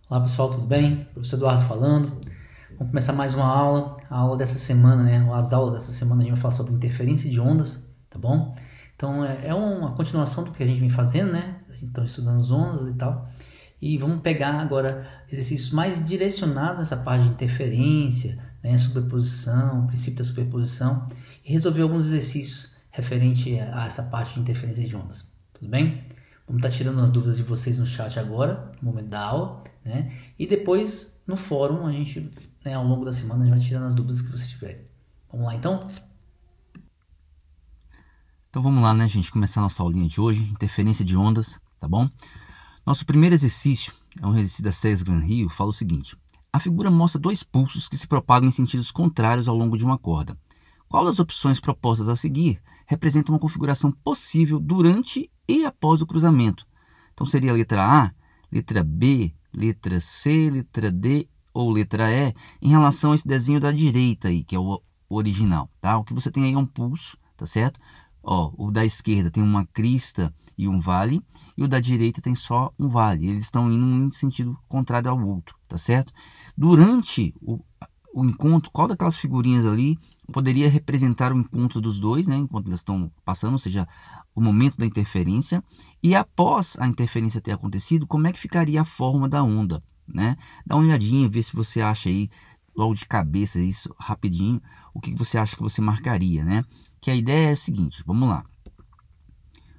Olá pessoal, tudo bem? Professor Eduardo falando. Vamos começar mais uma aula. A aula dessa semana, né? As aulas dessa semana a gente vai falar sobre interferência de ondas, tá bom? Então é uma continuação do que a gente vem fazendo, né? A gente está estudando as ondas e tal. E vamos pegar agora exercícios mais direcionados nessa parte de interferência, né? Superposição, princípio da superposição e resolver alguns exercícios referente a essa parte de interferência de ondas. Tudo bem? Vamos estar tirando as dúvidas de vocês no chat agora, no momento da aula, né? E depois no fórum a gente, né, ao longo da semana, a gente vai tirando as dúvidas que vocês tiverem. Vamos lá então? Então vamos lá, né, gente? Começar a nossa aulinha de hoje, interferência de ondas, tá bom? Nosso primeiro exercício é um exercício da César-Gran-Rio, fala o seguinte: a figura mostra dois pulsos que se propagam em sentidos contrários ao longo de uma corda. Qual das opções propostas a seguir representa uma configuração possível durante e após o cruzamento? Então seria a letra A, letra B, letra C, letra D ou letra E em relação a esse desenho da direita aí, que é o original, tá? O que você tem aí é um pulso, tá certo? Ó, o da esquerda tem uma crista e um vale, e o da direita tem só um vale. Eles estão indo em sentido contrário ao outro, tá certo? Durante o encontro, qual daquelas figurinhas ali poderia representar o encontro dos dois, né, enquanto eles estão passando, ou seja, o momento da interferência, e após a interferência ter acontecido, como é que ficaria a forma da onda, né? Dá uma olhadinha, vê se você acha aí, logo de cabeça, isso rapidinho, o que você acha que você marcaria, né? Que a ideia é a seguinte, vamos lá.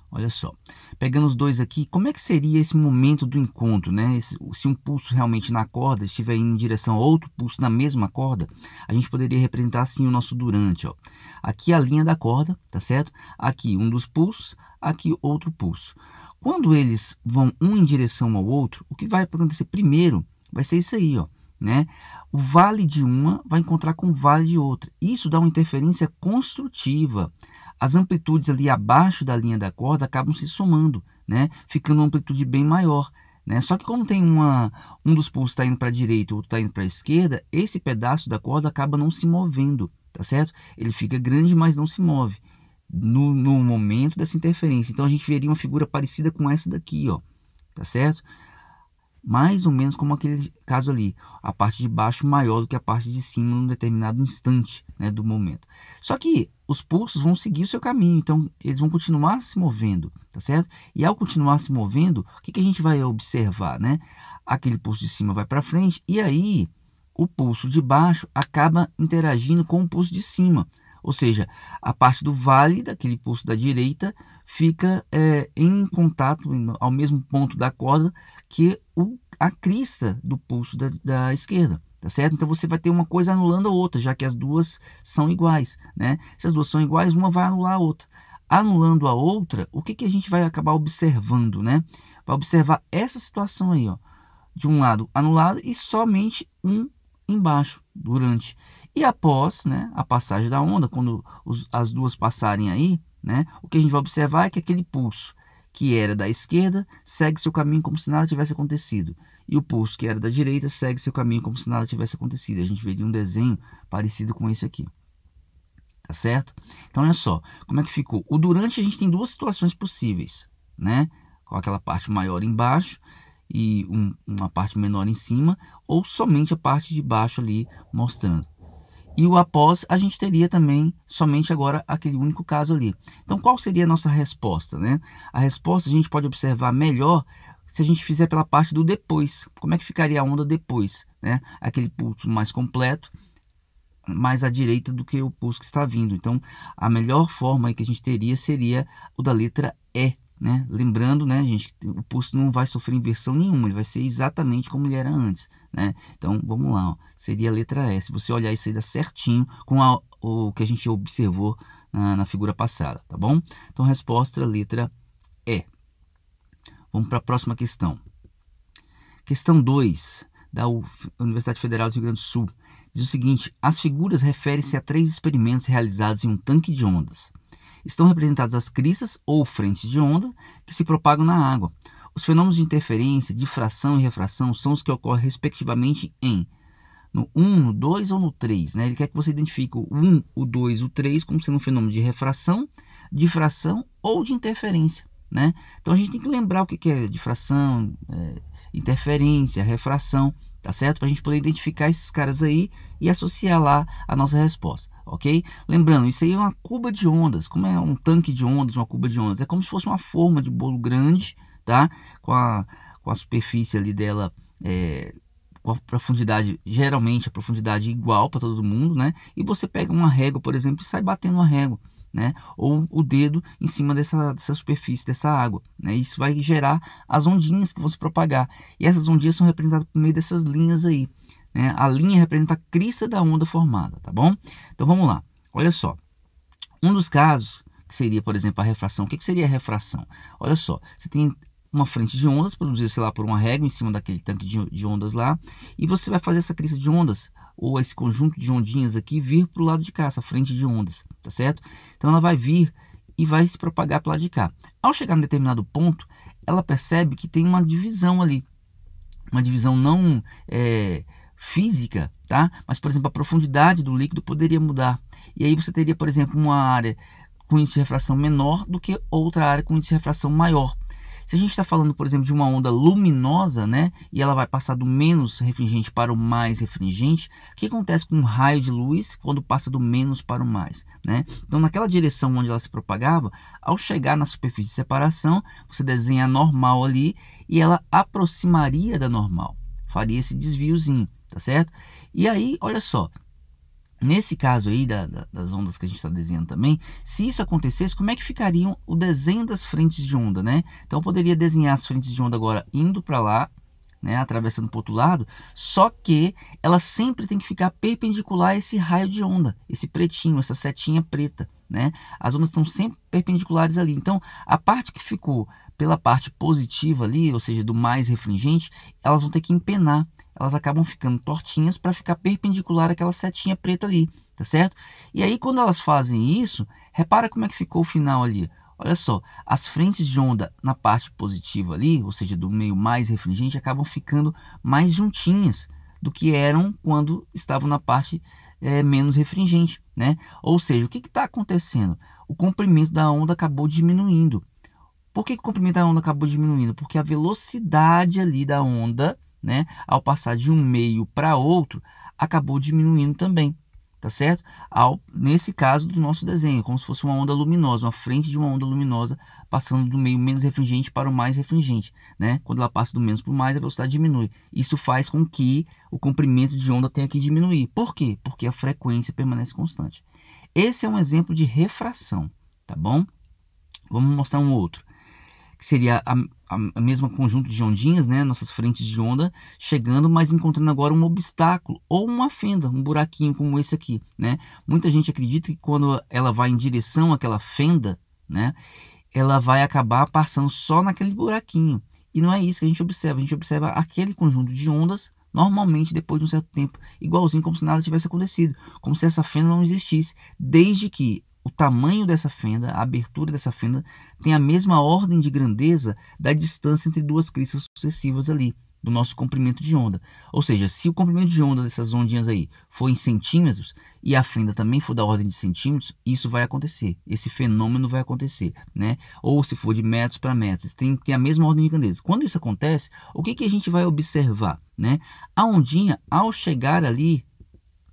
Olha só, pegando os dois aqui, como é que seria esse momento do encontro, né? Se um pulso realmente na corda estiver indo em direção a outro pulso na mesma corda, a gente poderia representar assim o nosso durante, ó. Aqui a linha da corda, tá certo? Aqui um dos pulsos, aqui outro pulso. Quando eles vão um em direção ao outro, o que vai acontecer primeiro vai ser isso aí, ó, né? O vale de uma vai encontrar com o vale de outra. Isso dá uma interferência construtiva. As amplitudes ali abaixo da linha da corda acabam se somando, né? Ficando uma amplitude bem maior, né? Só que como tem um dos pulsos está indo para a direita, o outro está indo para a esquerda, esse pedaço da corda acaba não se movendo, tá certo? Ele fica grande, mas não se move no momento dessa interferência. Então a gente veria uma figura parecida com essa daqui, ó, tá certo? Mais ou menos como aquele caso ali, a parte de baixo maior do que a parte de cima num determinado instante, né, do momento. Só que os pulsos vão seguir o seu caminho, então eles vão continuar se movendo, tá certo? E ao continuar se movendo, o que a gente vai observar, né? Aquele pulso de cima vai para frente e aí o pulso de baixo acaba interagindo com o pulso de cima. Ou seja, a parte do vale daquele pulso da direita fica em contato ao mesmo ponto da corda que a crista do pulso da esquerda, tá certo? Então você vai ter uma coisa anulando a outra, já que as duas são iguais, né? Se as duas são iguais, uma vai anular a outra. Anulando a outra, o que a gente vai acabar observando, né? Vai observar essa situação aí, ó, de um lado anulado e somente um embaixo, durante. E após, né, a passagem da onda, quando as duas passarem aí, né, o que a gente vai observar é que aquele pulso que era da esquerda segue seu caminho como se nada tivesse acontecido. E o pulso que era da direita segue seu caminho como se nada tivesse acontecido. A gente veria um desenho parecido com esse aqui. Tá certo? Então, olha só, como é que ficou? O durante a gente tem duas situações possíveis, né? Com aquela parte maior embaixo e uma parte menor em cima, ou somente a parte de baixo ali mostrando. E o após a gente teria também somente agora aquele único caso ali. Então qual seria a nossa resposta, né? A resposta a gente pode observar melhor se a gente fizer pela parte do depois. Como é que ficaria a onda depois, né? Aquele pulso mais completo, mais à direita do que o pulso que está vindo. Então a melhor forma aí que a gente teria seria o da letra E, né? Lembrando, né, gente, o pulso não vai sofrer inversão nenhuma, ele vai ser exatamente como ele era antes, né? Então vamos lá, ó, seria a letra E. Se você olhar isso aí dá certinho com o que a gente observou na figura passada, tá bom? Então resposta letra E. Vamos para a próxima questão. Questão 2 da Universidade Federal do Rio Grande do Sul diz o seguinte: as figuras referem-se a 3 experimentos realizados em um tanque de ondas. Estão representadas as cristas ou frentes de onda que se propagam na água. Os fenômenos de interferência, difração e refração são os que ocorrem respectivamente no 1, no 2 ou no 3. Né? Ele quer que você identifique o 1, o 2 e o 3 como sendo um fenômeno de refração, difração ou de interferência. né? Então a gente tem que lembrar o que é difração, interferência, refração, tá certo? Para a gente poder identificar esses caras aí e associar lá a nossa resposta, ok? Lembrando, isso aí é uma cuba de ondas. Como é um tanque de ondas, uma cuba de ondas, é como se fosse uma forma de bolo grande, tá? Com a superfície ali dela, com a profundidade, geralmente a profundidade igual para todo mundo, né? E você pega uma régua, por exemplo, e sai batendo uma régua, né? Ou o dedo em cima dessa superfície, dessa água, né? Isso vai gerar as ondinhas que vão se propagar. E essas ondinhas são representadas por meio dessas linhas aí, né? A linha representa a crista da onda formada, tá bom? Então vamos lá, olha só. Um dos casos que seria, por exemplo, a refração. O que seria a refração? Olha só, você tem uma frente de ondas produzida, sei lá, por uma régua em cima daquele tanque de ondas lá, e você vai fazer essa crista de ondas, ou esse conjunto de ondinhas aqui, vir para o lado de cá, essa frente de ondas, tá certo? Então ela vai vir e vai se propagar para o lado de cá. Ao chegar em determinado ponto, ela percebe que tem uma divisão ali, uma divisão não física, tá? Mas, por exemplo, a profundidade do líquido poderia mudar. E aí você teria, por exemplo, uma área com índice de refração menor do que outra área com índice de refração maior. Se a gente está falando, por exemplo, de uma onda luminosa, né, e ela vai passar do menos refringente para o mais refringente, o que acontece com um raio de luz quando passa do menos para o mais, né? Então, naquela direção onde ela se propagava, ao chegar na superfície de separação, você desenha a normal ali e ela aproximaria da normal, faria esse desviozinho, tá certo? E aí, olha só, nesse caso aí das ondas que a gente está desenhando também, se isso acontecesse, como é que ficariam o desenho das frentes de onda, né? Então eu poderia desenhar as frentes de onda agora indo para lá, né, atravessando para o outro lado, só que ela sempre tem que ficar perpendicular a esse raio de onda, esse pretinho, essa setinha preta, né? As ondas estão sempre perpendiculares ali. Então a parte que ficou pela parte positiva ali, ou seja, do mais refringente, elas vão ter que empenar. Elas acabam ficando tortinhas para ficar perpendicular àquela setinha preta ali, tá certo? E aí quando elas fazem isso, repara como é que ficou o final ali. Olha só, as frentes de onda na parte positiva ali, ou seja, do meio mais refringente, acabam ficando mais juntinhas do que eram quando estavam na parte menos refringente, né? Ou seja, o que está acontecendo? O comprimento da onda acabou diminuindo. Por que o comprimento da onda acabou diminuindo? Porque a velocidade ali da onda, né, ao passar de um meio para outro, acabou diminuindo também, tá certo? Nesse caso do nosso desenho, como se fosse uma onda luminosa, uma frente de uma onda luminosa passando do meio menos refringente para o mais refringente, né? Quando ela passa do menos para o mais, a velocidade diminui. Isso faz com que o comprimento de onda tenha que diminuir. Por quê? Porque a frequência permanece constante. Esse é um exemplo de refração, tá bom? Vamos mostrar um outro, que seria a mesma conjunto de ondinhas, né, nossas frentes de onda, chegando, mas encontrando agora um obstáculo ou uma fenda, um buraquinho como esse aqui, né? Muita gente acredita que quando ela vai em direção àquela fenda, né, ela vai acabar passando só naquele buraquinho. E não é isso que a gente observa aquele conjunto de ondas normalmente depois de um certo tempo, igualzinho como se nada tivesse acontecido, como se essa fenda não existisse, desde que o tamanho dessa fenda, a abertura dessa fenda, tem a mesma ordem de grandeza da distância entre duas cristas sucessivas ali, do nosso comprimento de onda. Ou seja, se o comprimento de onda dessas ondinhas aí for em centímetros e a fenda também for da ordem de centímetros, isso vai acontecer, esse fenômeno vai acontecer, né? Ou se for de metros para metros, tem que ter a mesma ordem de grandeza. Quando isso acontece, o que a gente vai observar, né? A ondinha, ao chegar ali,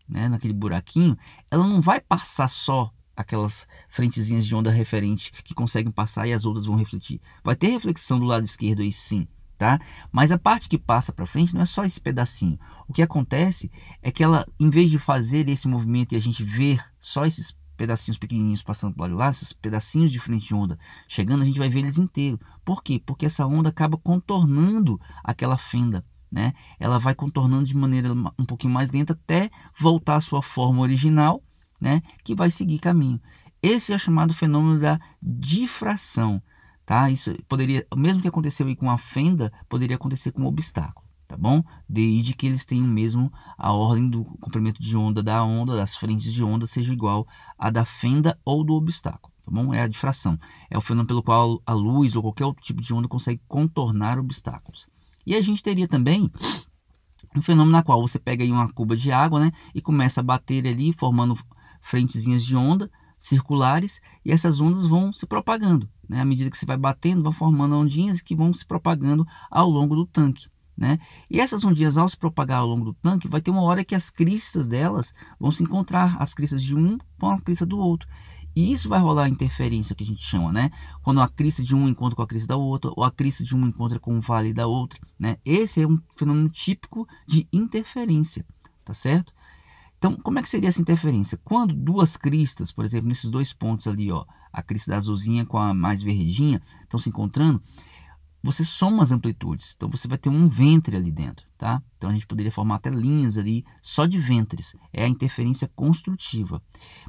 né, naquele buraquinho, ela não vai passar só aquelas frentezinhas de onda referente que conseguem passar e as outras vão refletir. Vai ter reflexão do lado esquerdo aí sim, tá? Mas a parte que passa para frente não é só esse pedacinho. O que acontece é que ela, em vez de fazer esse movimento e a gente ver só esses pedacinhos pequenininhos passando para lá, esses pedacinhos de frente de onda chegando, a gente vai ver eles inteiros. Por quê? Porque essa onda acaba contornando aquela fenda, né? Ela vai contornando de maneira um pouquinho mais lenta até voltar à sua forma original, né, que vai seguir caminho. Esse é o chamado fenômeno da difração, tá? Isso poderia, mesmo que aconteceu aí com a fenda, poderia acontecer com um obstáculo, tá bom? Desde que eles tenham mesmo a ordem do comprimento de onda das frentes de onda seja igual à da fenda ou do obstáculo, tá bom? É a difração, é o fenômeno pelo qual a luz ou qualquer outro tipo de onda consegue contornar obstáculos. E a gente teria também um fenômeno na qual você pega aí uma cuba de água, né, e começa a bater ali, formando frentezinhas de onda, circulares e essas ondas vão se propagando, né? À medida que você vai batendo, vão formando ondinhas que vão se propagando ao longo do tanque, né? E essas ondinhas, ao se propagar ao longo do tanque, vai ter uma hora que as cristas delas vão se encontrar, as cristas de um com a crista do outro. E isso vai rolar a interferência, que a gente chama, né? Quando a crista de um encontra com a crista da outra, ou a crista de um encontra com o vale da outra, né? Esse é um fenômeno típico de interferência, tá certo? Então, como é que seria essa interferência? Quando duas cristas, por exemplo, nesses dois pontos ali, ó, a crista da azulzinha com a mais verdinha, estão se encontrando, você soma as amplitudes. Então, você vai ter um ventre ali dentro, tá? Então, a gente poderia formar até linhas ali só de ventres. É a interferência construtiva.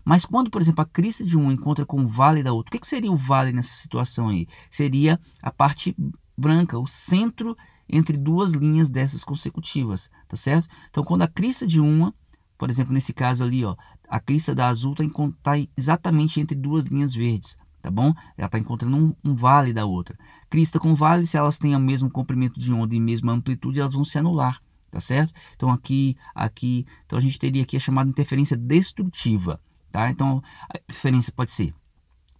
Mas quando, por exemplo, a crista de um encontra com o vale da outra, o que seria o vale nessa situação aí? Seria a parte branca, o centro entre duas linhas dessas consecutivas, tá certo? Então, quando a crista de uma, por exemplo, nesse caso ali, ó, a crista da azul está exatamente entre duas linhas verdes, tá bom? Ela está encontrando um vale da outra. Crista com vale, se elas têm o mesmo comprimento de onda e mesma amplitude, elas vão se anular, tá certo? Então aqui, então a gente teria aqui a chamada interferência destrutiva, tá? Então a interferência pode ser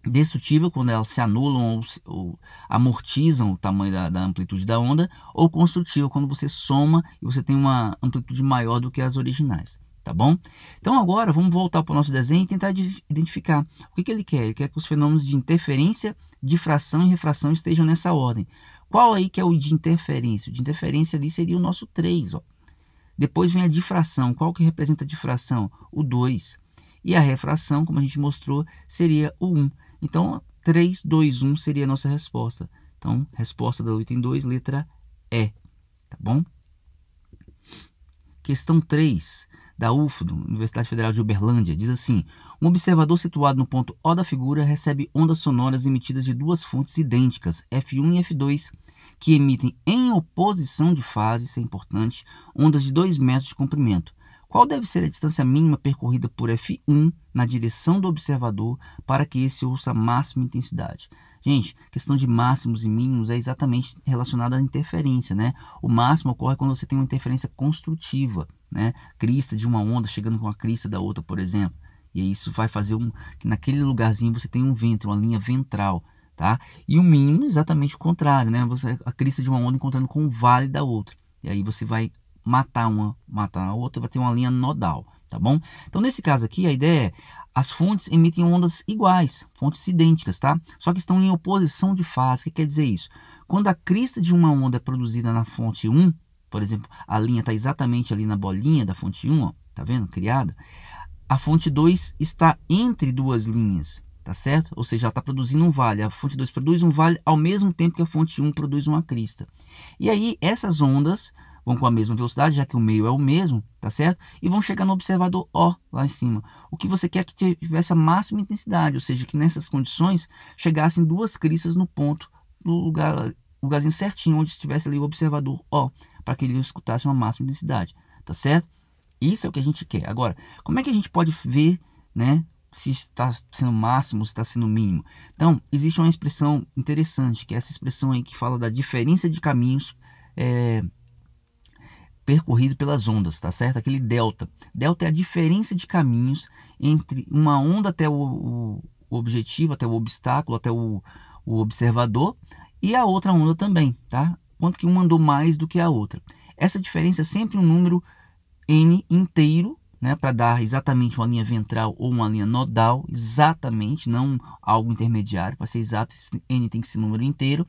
destrutiva, quando elas se anulam ou amortizam o tamanho da amplitude da onda, ou construtiva, quando você soma e você tem uma amplitude maior do que as originais. Tá bom? Então agora vamos voltar para o nosso desenho e tentar identificar o que ele quer. Ele quer que os fenômenos de interferência, difração e refração estejam nessa ordem. Qual aí que é o de interferência? O de interferência ali seria o nosso 3. Ó. Depois vem a difração. Qual que representa a difração? O 2. E a refração, como a gente mostrou, seria o 1. Então 3, 2, 1 seria a nossa resposta. Então, resposta do item 2, letra E. Tá bom? Questão 3. Da UFDO, Universidade Federal de Uberlândia, diz assim: um observador situado no ponto O da figura recebe ondas sonoras emitidas de duas fontes idênticas, F1 e F2, que emitem em oposição de fase, isso é importante, ondas de 2 metros de comprimento. Qual deve ser a distância mínima percorrida por F1 na direção do observador para que esse ouça a máxima intensidade? Gente, questão de máximos e mínimos é exatamente relacionada à interferência, né? O máximo ocorre quando você tem uma interferência construtiva, né? Crista de uma onda chegando com a crista da outra, por exemplo. E isso vai fazer que naquele lugarzinho você tem um ventre, uma linha ventral, tá? E o mínimo exatamente o contrário, né? A crista de uma onda encontrando com o vale da outra. E aí você vai matar a outra, vai ter uma linha nodal, tá bom? Então, nesse caso aqui, a ideia é as fontes emitem ondas iguais, fontes idênticas, tá? Só que estão em oposição de fase. O que quer dizer isso? Quando a crista de uma onda é produzida na fonte 1, por exemplo, a linha está exatamente ali na bolinha da fonte 1, ó, tá vendo? Criada. A fonte 2 está entre duas linhas, tá certo? Ou seja, ela está produzindo um vale. A fonte 2 produz um vale ao mesmo tempo que a fonte 1 produz uma crista. E aí, essas ondas vão com a mesma velocidade, já que o meio é o mesmo, tá certo? E vão chegar no observador O, lá em cima. O que você quer é que tivesse a máxima intensidade, ou seja, que nessas condições chegassem duas cristas no ponto, no lugarzinho certinho, onde estivesse ali o observador O, para que ele escutasse uma máxima intensidade, tá certo? Isso é o que a gente quer. Agora, como é que a gente pode ver, né, se está sendo máximo, se está sendo mínimo? Então, existe uma expressão interessante, que é essa expressão aí que fala da diferença de caminhos percorrido pelas ondas, tá certo? Aquele delta. Delta é a diferença de caminhos entre uma onda até o objetivo, até o obstáculo, até o observador, e a outra onda também, tá? Quanto que uma andou mais do que a outra. Essa diferença é sempre um número n inteiro, né, para dar exatamente uma linha ventral ou uma linha nodal, exatamente, não algo intermediário. Para ser exato, esse n tem que ser número inteiro,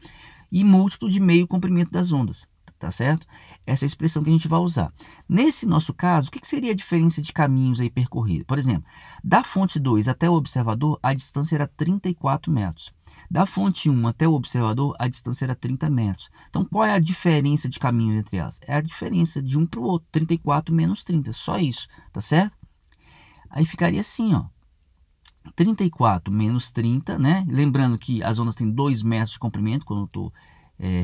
e múltiplo de meio comprimento das ondas. Tá certo? Essa é a expressão que a gente vai usar. Nesse nosso caso, o que seria a diferença de caminhos aí percorridos? Por exemplo, da fonte 2 até o observador, a distância era 34 metros. Da fonte 1 até o observador, a distância era 30 metros. Então, qual é a diferença de caminhos entre elas? É a diferença de um para o outro, 34 menos 30, só isso, tá certo? Aí ficaria assim, ó. 34 menos 30, né? Lembrando que as ondas têm 2 metros de comprimento, quando eu estou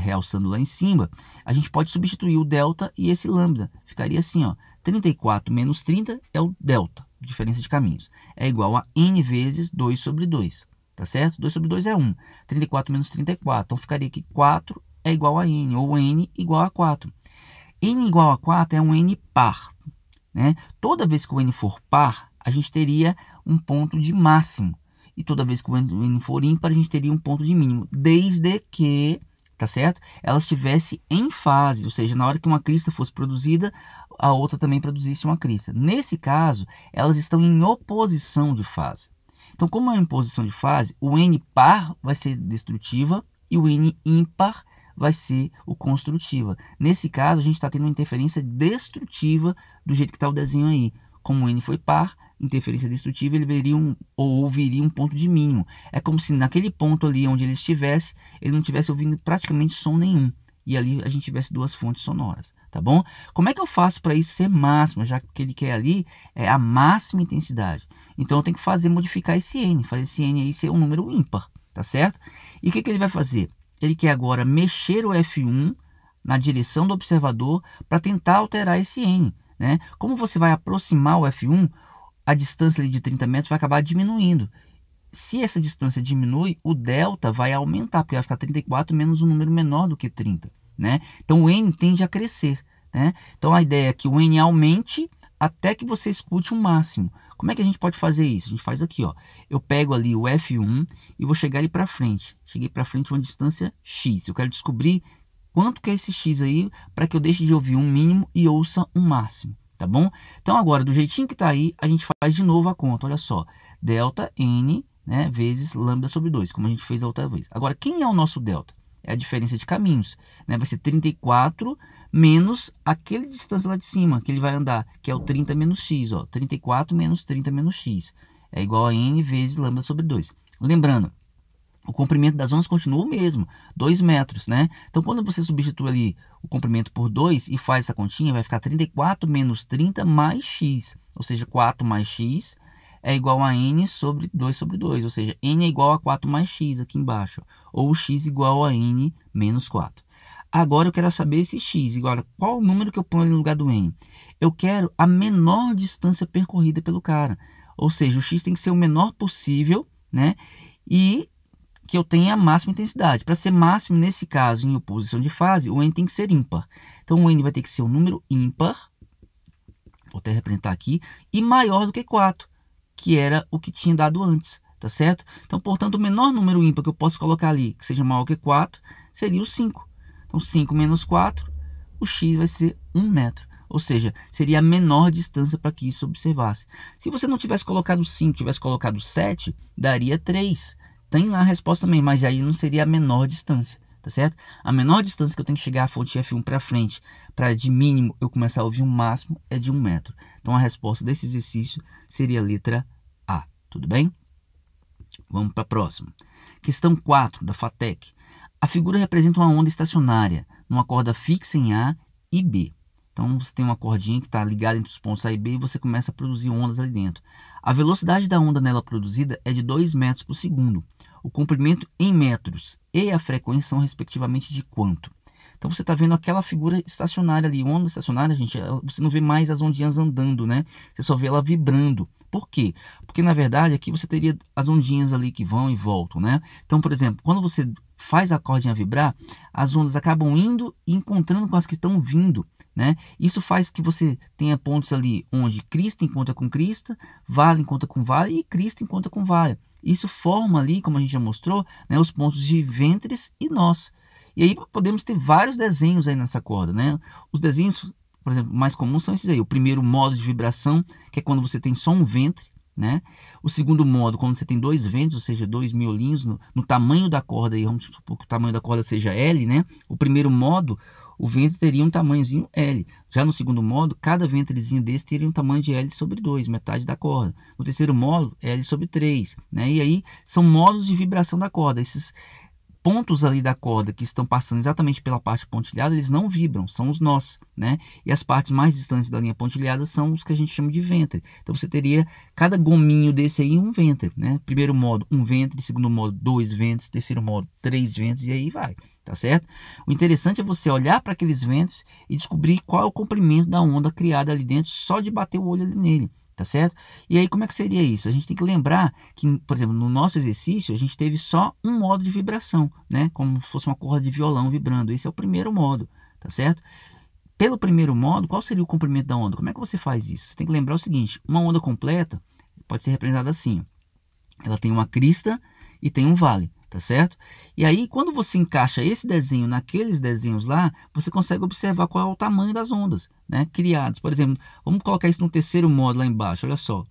realçando lá em cima, a gente pode substituir o delta e esse lambda. Ficaria assim, ó, 34 menos 30 é o delta, diferença de caminhos. É igual a n vezes 2 sobre 2, tá certo? 2 sobre 2 é 1. 34 menos 30 é 4. Então, ficaria que 4 é igual a n, ou n igual a 4. N igual a 4 é um n par, né? Toda vez que o n for par, a gente teria um ponto de máximo. e toda vez que o N for ímpar, a gente teria um ponto de mínimo, desde que, tá certo? Ela estivesse em fase, ou seja, na hora que uma crista fosse produzida, a outra também produzisse uma crista. Nesse caso, elas estão em oposição de fase. Então, como é em oposição de fase, o N par vai ser destrutiva e o N ímpar vai ser o construtiva. Nesse caso, a gente está tendo uma interferência destrutiva do jeito que está o desenho aí. Como o N foi par, interferência destrutiva, ele veria ouviria um ponto de mínimo. É como se naquele ponto ali onde ele estivesse, ele não estivesse ouvindo praticamente som nenhum. E ali a gente tivesse duas fontes sonoras, tá bom? Como é que eu faço para isso ser máximo, já que o que ele quer ali é a máxima intensidade? Então eu tenho que modificar esse N, fazer esse N aí ser um número ímpar, tá certo? E o que ele vai fazer? Ele quer agora mexer o F1 na direção do observador para tentar alterar esse N, né? Como você vai aproximar o F1, a distância ali de 30 metros vai acabar diminuindo. Se essa distância diminui, o delta vai aumentar, porque vai ficar 34 menos um número menor do que 30, né? Então o N tende a crescer, né? Então a ideia é que o N aumente até que você escute um máximo. Como é que a gente pode fazer isso? A gente faz aqui, ó. Eu pego ali o F1 e vou chegar ali para frente. Cheguei para frente uma distância X. Eu quero descobrir quanto que é esse X aí para que eu deixe de ouvir um mínimo e ouça um máximo, tá bom? Então agora, do jeitinho que está aí, a gente faz de novo a conta. Olha só, delta N, né, vezes lambda sobre 2, como a gente fez a outra vez. Agora, quem é o nosso delta? É a diferença de caminhos, né? Vai ser 34 menos aquele distância lá de cima que ele vai andar, que é o 30 menos x, ó. 34 menos 30 menos x é igual a n vezes lambda sobre 2. Lembrando, o comprimento das ondas continua o mesmo, 2 metros, né? Então, quando você substitui ali o comprimento por 2 e faz essa continha, vai ficar 34 menos 30 mais x, ou seja, 4 mais x é igual a n sobre 2, ou seja, n é igual a 4 mais x aqui embaixo, ou x igual a n menos 4. Agora eu quero saber esse x. Agora, qual o número que eu ponho no lugar do n? Eu quero a menor distância percorrida pelo cara, ou seja, o x tem que ser o menor possível, né? E que eu tenha a máxima intensidade. Para ser máximo, nesse caso, em oposição de fase, o n tem que ser ímpar. Então, o n vai ter que ser um número ímpar, vou até representar aqui, e maior do que 4. Que era o que tinha dado antes, tá certo? Então, portanto, o menor número ímpar que eu posso colocar ali, que seja maior que 4, seria o 5. Então, 5 menos 4, o x vai ser 1 metro. Ou seja, seria a menor distância para que isso observasse. Se você não tivesse colocado 5, tivesse colocado 7, daria 3. Tem lá a resposta também, mas aí não seria a menor distância, tá certo? A menor distância que eu tenho que chegar a fonte F1 para frente, para de mínimo eu começar a ouvir um máximo, é de 1 metro. Então, a resposta desse exercício seria a letra A, tudo bem? Vamos para a próxima. Questão 4 da FATEC. A figura representa uma onda estacionária, numa corda fixa em A e B. Então, você tem uma cordinha que está ligada entre os pontos A e B e você começa a produzir ondas ali dentro. A velocidade da onda nela produzida é de 2 metros por segundo. O comprimento em metros e a frequência são respectivamente de quanto? Então, você está vendo aquela figura estacionária ali. Onda estacionária, gente, você não vê mais as ondinhas andando, né? Você só vê ela vibrando. Por quê? Porque, na verdade, aqui você teria as ondinhas ali que vão e voltam, né? Então, por exemplo, quando você faz a cordinha vibrar, as ondas acabam indo e encontrando com as que estão vindo, né? Isso faz que você tenha pontos ali onde crista encontra com crista, vale encontra com vale e crista encontra com vale. Isso forma ali, como a gente já mostrou, né, os pontos de ventres e nós. E aí podemos ter vários desenhos aí nessa corda, né? Os desenhos, por exemplo, mais comuns são esses aí. O primeiro modo de vibração, que é quando você tem só um ventre, né? O segundo modo, quando você tem 2 ventos, ou seja, 2 miolinhos no tamanho da corda, aí, vamos supor que o tamanho da corda seja L, né? O primeiro modo, o ventre teria um tamanhozinho L. Já no segundo modo, cada ventrezinho desse teria um tamanho de L sobre 2, metade da corda. No terceiro modo, L sobre 3, né? E aí são modos de vibração da corda. Esses pontos ali da corda que estão passando exatamente pela parte pontilhada, eles não vibram, são os nós, né? E as partes mais distantes da linha pontilhada são os que a gente chama de ventre. Então você teria cada gominho desse aí um ventre, né? Primeiro modo, um ventre, segundo modo, 2 ventres, terceiro modo, 3 ventres e aí vai, tá certo? O interessante é você olhar para aqueles ventres e descobrir qual é o comprimento da onda criada ali dentro só de bater o olho ali nele. Tá certo? E aí como é que seria isso? A gente tem que lembrar que, por exemplo, no nosso exercício a gente teve só um modo de vibração, né? Como se fosse uma corda de violão vibrando. Esse é o primeiro modo, tá certo? Pelo primeiro modo, qual seria o comprimento da onda? Como é que você faz isso? Você tem que lembrar o seguinte, uma onda completa pode ser representada assim, ó. Ela tem uma crista e tem um vale, tá certo? E aí, quando você encaixa esse desenho naqueles desenhos lá, você consegue observar qual é o tamanho das ondas, né, criadas. Por exemplo, vamos colocar isso no terceiro modo lá embaixo, olha só.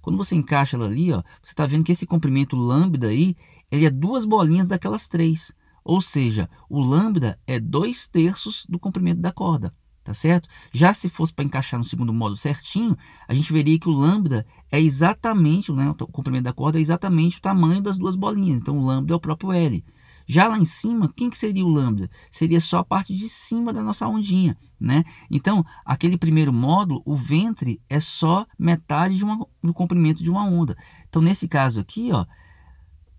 Quando você encaixa ela ali, ó, você está vendo que esse comprimento lambda aí, ele é 2 bolinhas daquelas 3. Ou seja, o lambda é 2/3 do comprimento da corda, tá certo? Já se fosse para encaixar no segundo modo certinho, a gente veria que o lambda é exatamente, né, o comprimento da corda é exatamente o tamanho das 2 bolinhas. Então o lambda é o próprio L. Já lá em cima, quem que seria o lambda? Seria só a parte de cima da nossa ondinha, né? Então, aquele primeiro módulo, o ventre é só metade do comprimento de uma onda. Então, nesse caso aqui, ó,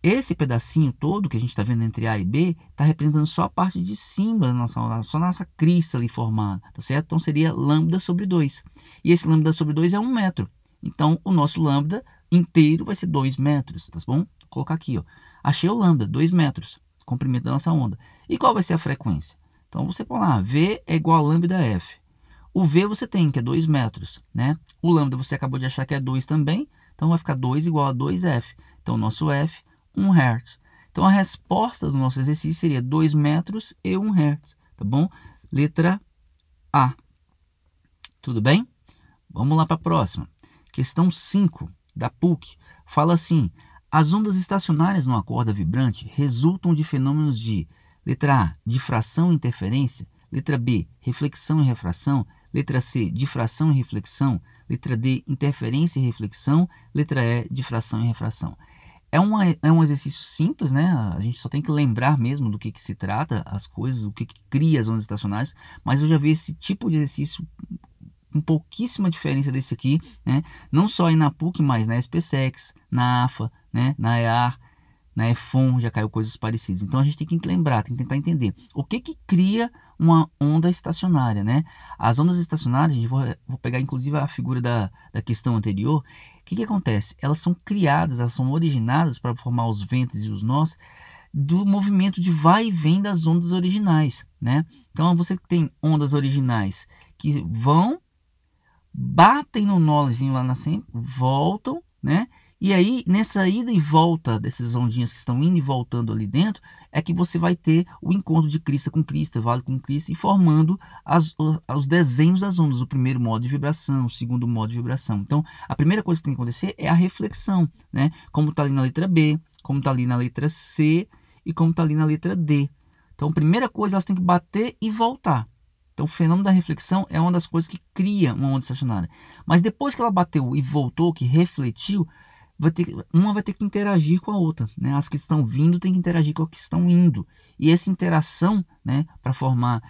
esse pedacinho todo que a gente está vendo entre A e B está representando só a parte de cima da nossa onda, só a nossa crista ali formada, tá certo? Então, seria lambda sobre 2. E esse lambda sobre 2 é 1 metro. Então, o nosso lambda inteiro vai ser 2 metros, tá bom? Vou colocar aqui, ó. Achei o lambda, 2 metros. Comprimento da nossa onda. E qual vai ser a frequência? Então você põe lá, V é igual a lambda F. O V você tem, que é 2 metros, né? O lambda você acabou de achar que é 2 também, então vai ficar 2 igual a 2F. Então o nosso F, 1 Hz. Então a resposta do nosso exercício seria 2 metros e 1 Hz, tá bom? Letra A. Tudo bem? Vamos lá para a próxima. Questão 5 da PUC. Fala assim: as ondas estacionárias numa corda vibrante resultam de fenômenos de, letra A, difração e interferência, letra B, reflexão e refração, letra C, difração e reflexão, letra D, interferência e reflexão, letra E, difração e refração. É um exercício simples, né? A gente só tem que lembrar mesmo do que se trata, as coisas, o que cria as ondas estacionárias, mas eu já vi esse tipo de exercício com pouquíssima diferença desse aqui, né? Não só aí na PUC, mas na SpaceX, na AFA, né? Na EAR, na EFON, já caiu coisas parecidas. Então a gente tem que lembrar, tem que tentar entender o que cria uma onda estacionária, né? As ondas estacionárias, a gente vou pegar inclusive a figura da questão anterior. O que acontece? Elas são criadas, elas são originadas para formar os ventres e os nós do movimento de vai e vem das ondas originais, né? Então você tem ondas originais que vão, batem no nózinho lá na sempre, voltam, né? E aí, nessa ida e volta dessas ondinhas que estão indo e voltando ali dentro, é que você vai ter o encontro de crista com crista, vale com crista, e formando os desenhos das ondas. O primeiro modo de vibração, o segundo modo de vibração. Então, a primeira coisa que tem que acontecer é a reflexão, né? Como está ali na letra B, como está ali na letra C e como está ali na letra D. Então, a primeira coisa, elas têm que bater e voltar. Então, o fenômeno da reflexão é uma das coisas que cria uma onda estacionária. Mas depois que ela bateu e voltou, que refletiu, uma vai ter que interagir com a outra, né? As que estão vindo têm que interagir com as que estão indo. E essa interação, né, para formar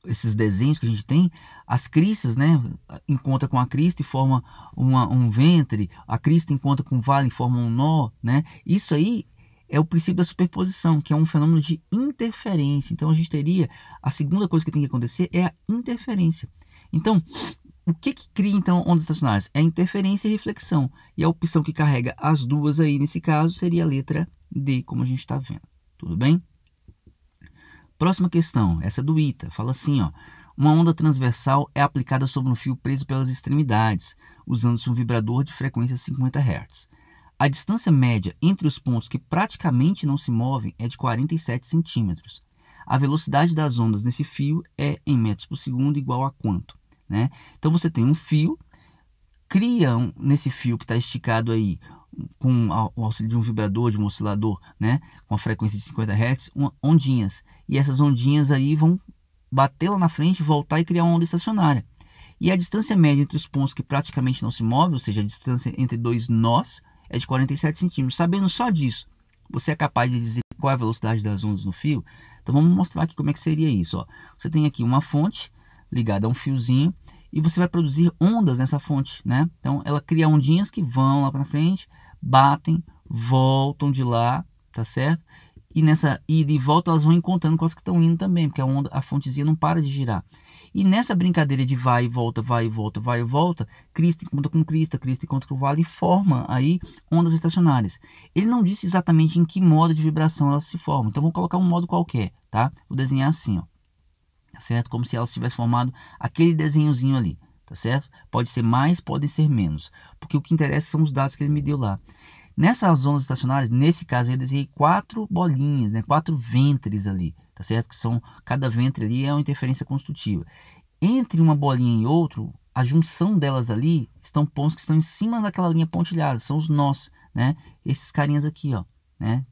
esses desenhos que a gente tem, as cristas, né, encontra com a crista e forma um ventre, a crista encontra com o vale e forma um nó, né? Isso aí é o princípio da superposição, que é um fenômeno de interferência. Então a gente teria, a segunda coisa que tem que acontecer é a interferência. Então, o que cria então ondas estacionárias? É a interferência e reflexão. E a opção que carrega as duas aí nesse caso seria a letra D, como a gente está vendo. Tudo bem? Próxima questão, essa do ITA, fala assim, ó: uma onda transversal é aplicada sobre um fio preso pelas extremidades, usando-se um vibrador de frequência 50 Hz. A distância média entre os pontos que praticamente não se movem é de 47 centímetros. A velocidade das ondas nesse fio é em metros por segundo igual a quanto? Né? Então você tem um fio, cria nesse fio que está esticado aí, com o auxílio de um vibrador, de um oscilador, né, com a frequência de 50 Hz, ondinhas. E essas ondinhas aí vão bater lá na frente, voltar e criar uma onda estacionária. E a distância média entre os pontos que praticamente não se movem, ou seja, a distância entre dois nós, é de 47 centímetros. Sabendo só disso, você é capaz de dizer qual é a velocidade das ondas no fio? Então vamos mostrar aqui como é que seria isso. Ó. Você tem aqui uma fonte ligada a um fiozinho e você vai produzir ondas nessa fonte, né? Então ela cria ondinhas que vão lá para frente, batem, voltam de lá, tá certo? E nessa ida e volta elas vão encontrando com as que estão indo também, porque a fontezinha não para de girar. E nessa brincadeira de vai e volta, vai e volta, vai e volta, crista encontra com crista encontra com vale e forma aí ondas estacionárias. Ele não disse exatamente em que modo de vibração elas se formam, então vou colocar um modo qualquer, tá? Vou desenhar assim, ó, tá certo? Como se elas tivessem formado aquele desenhozinho ali, tá certo? Pode ser mais, pode ser menos, porque o que interessa são os dados que ele me deu lá. Nessas ondas estacionárias, nesse caso eu desenhei 4 bolinhas, né? 4 ventres ali, tá certo? Que são, cada ventre ali é uma interferência construtiva. Entre uma bolinha e outra, a junção delas ali estão pontos que estão em cima daquela linha pontilhada, são os nós, né? Esses carinhas aqui, ó, né?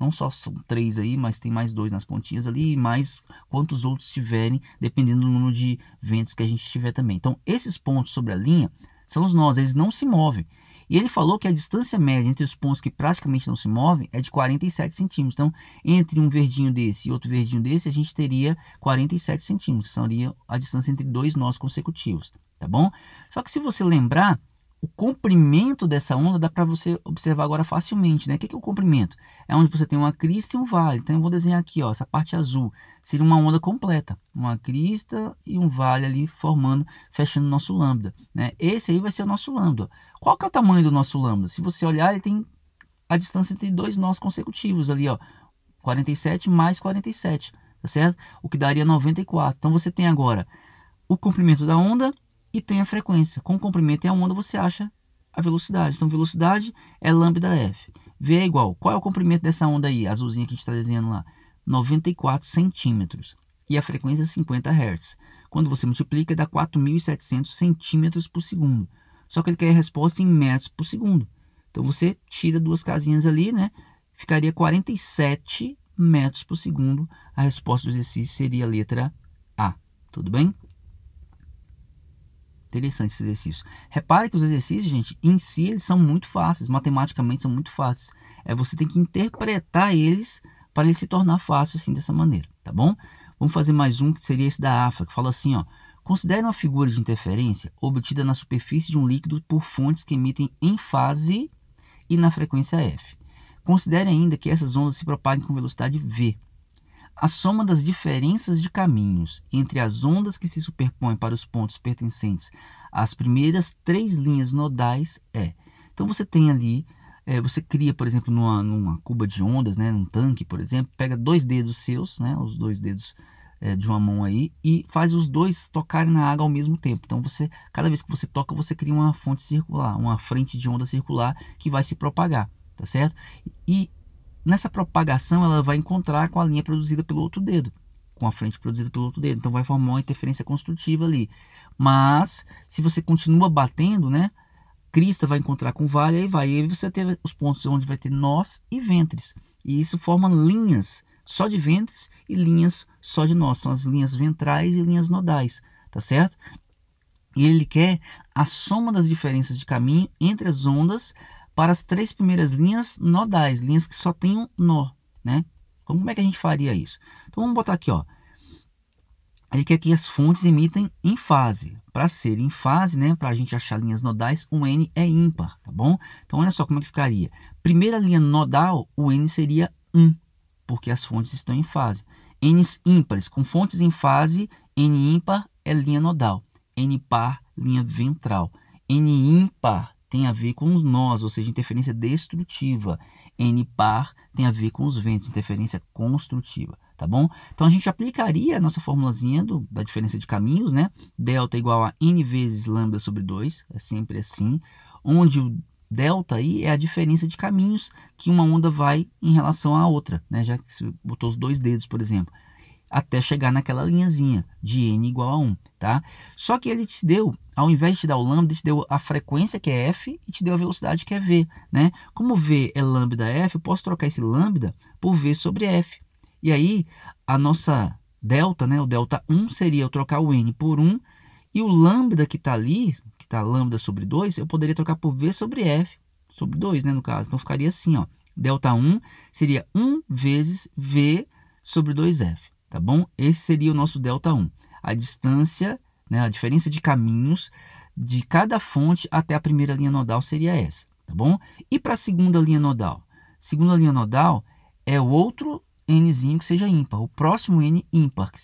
Não só são 3 aí, mas tem mais 2 nas pontinhas ali, e mais quantos outros tiverem, dependendo do número de ventos que a gente tiver também. Então, esses pontos sobre a linha são os nós, eles não se movem. E ele falou que a distância média entre os pontos que praticamente não se movem é de 47 centímetros. Então, entre um verdinho desse e outro verdinho desse, a gente teria 47 centímetros, que seria a distância entre 2 nós consecutivos, tá bom? Só que se você lembrar, o comprimento dessa onda dá para você observar agora facilmente, né? O que é o comprimento? É onde você tem uma crista e um vale. Então eu vou desenhar aqui, ó, essa parte azul seria uma onda completa, uma crista e um vale ali formando, fechando o nosso lambda, né? Esse aí vai ser o nosso lambda. Qual que é o tamanho do nosso lambda? Se você olhar, ele tem a distância entre 2 nós consecutivos ali, ó, 47 mais 47, tá certo? O que daria 94. Então você tem agora o comprimento da onda e tem a frequência. Com o comprimento e a onda você acha a velocidade. Então, velocidade é lambda F. V é igual. Qual é o comprimento dessa onda aí? Azulzinha que a gente está desenhando lá. 94 centímetros. E a frequência é 50 Hz. Quando você multiplica, dá 4.700 centímetros por segundo. Só que ele quer a resposta em metros por segundo. Então, você tira 2 casinhas ali, né? Ficaria 47 metros por segundo. A resposta do exercício seria a letra A. Tudo bem? Interessante esse exercício. Repare que os exercícios, gente, em si, eles são muito fáceis. Matematicamente, são muito fáceis. Você tem que interpretar eles para ele se tornar fácil assim, dessa maneira, tá bom? Vamos fazer mais um, que seria esse da AFA, que fala assim, ó. Considere uma figura de interferência obtida na superfície de um líquido por fontes que emitem em fase e na frequência F. Considere ainda que essas ondas se propaguem com velocidade v. A soma das diferenças de caminhos entre as ondas que se superpõem para os pontos pertencentes às primeiras 3 linhas nodais é. Então você tem ali, você cria, por exemplo, numa cuba de ondas, né, num tanque, por exemplo, pega 2 dedos seus, né, os 2 dedos de uma mão aí, e faz os 2 tocarem na água ao mesmo tempo. Então cada vez que você toca, você cria uma fonte circular, uma frente de onda circular que vai se propagar, tá certo? E nessa propagação, ela vai encontrar com a linha produzida pelo outro dedo, com a frente produzida pelo outro dedo. Então, vai formar uma interferência construtiva ali. Mas, se você continua batendo, né? Crista vai encontrar com vale, aí você tem os pontos onde vai ter nós e ventres. E isso forma linhas só de ventres e linhas só de nós. São as linhas ventrais e linhas nodais, tá certo? E ele quer a soma das diferenças de caminho entre as ondas para as 3 primeiras linhas nodais, linhas que só tem um nó, né? Então, como é que a gente faria isso? Então, vamos botar aqui, ó. Ele quer que as fontes emitem em fase. Para ser em fase, né, para a gente achar linhas nodais, o N é ímpar, tá bom? Então, olha só como é que ficaria. Primeira linha nodal, o N seria 1, porque as fontes estão em fase. N's ímpares, com fontes em fase, N ímpar é linha nodal. N par, linha ventral. N ímpar tem a ver com os nós, ou seja, interferência destrutiva. N par tem a ver com os ventos, interferência construtiva, tá bom? Então a gente aplicaria a nossa formulazinha da diferença de caminhos, né? Delta igual a N vezes lambda sobre 2, é sempre assim, onde o delta aí é a diferença de caminhos que uma onda vai em relação à outra, né? Já que você botou os 2 dedos, por exemplo, até chegar naquela linhazinha de N igual a 1, tá? Só que ele te deu, ao invés de te dar o lambda, ele te deu a frequência, que é F, e te deu a velocidade, que é V, né? Como V é lambda F, eu posso trocar esse lambda por V sobre F. E aí, a nossa delta, né? O delta 1 seria eu trocar o N por 1, e o lambda que está ali, que está lambda sobre 2, eu poderia trocar por V sobre F, sobre 2, né? No caso, então ficaria assim, ó. Delta 1 seria 1 vezes V sobre 2F. Tá bom? Esse seria o nosso delta 1. A distância, né, a diferença de caminhos de cada fonte até a primeira linha nodal seria essa, tá bom? E para a segunda linha nodal? Segunda linha nodal é o outro Nzinho que seja ímpar. O próximo N ímpar, que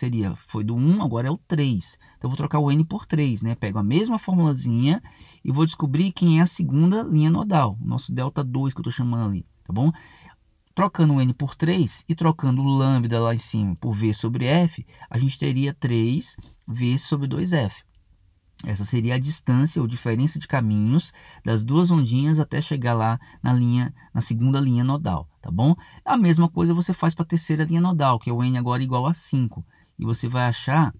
foi do 1, agora é o 3. Então, eu vou trocar o N por 3, né? Pego a mesma formulazinha e vou descobrir quem é a segunda linha nodal. O nosso delta 2 que eu estou chamando ali, tá bom? Trocando o N por 3 e trocando o lambda lá em cima por V sobre F, a gente teria 3V sobre 2F. Essa seria a distância ou diferença de caminhos das duas ondinhas até chegar lá na segunda linha nodal, tá bom? A mesma coisa você faz para a terceira linha nodal, que é o n agora igual a 5. E você vai achar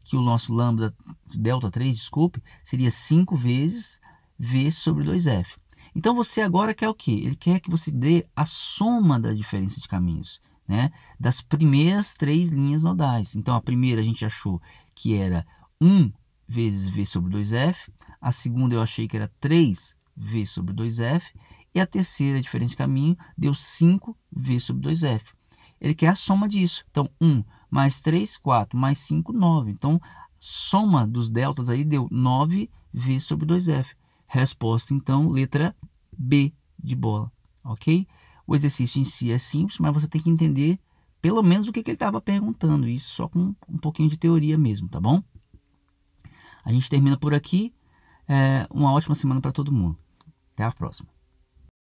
que o nosso lambda, delta 3, desculpe, seria 5 vezes v sobre 2f. Então você agora quer o quê? Ele quer que você dê a soma da diferença de caminhos, né? Das primeiras 3 linhas nodais. Então a primeira a gente achou que era 1 vezes v sobre 2f, a segunda eu achei que era 3v sobre 2f, e a terceira, a diferença de caminho, deu 5v sobre 2f. Ele quer a soma disso. Então, 1 mais 3, 4, mais 5, 9. Então, soma dos deltas aí deu 9v sobre 2f. Resposta, então, letra B de bola, ok? O exercício em si é simples, mas você tem que entender pelo menos o que ele estava perguntando. Isso só com um pouquinho de teoria mesmo, tá bom? A gente termina por aqui. Uma ótima semana para todo mundo. Até a próxima.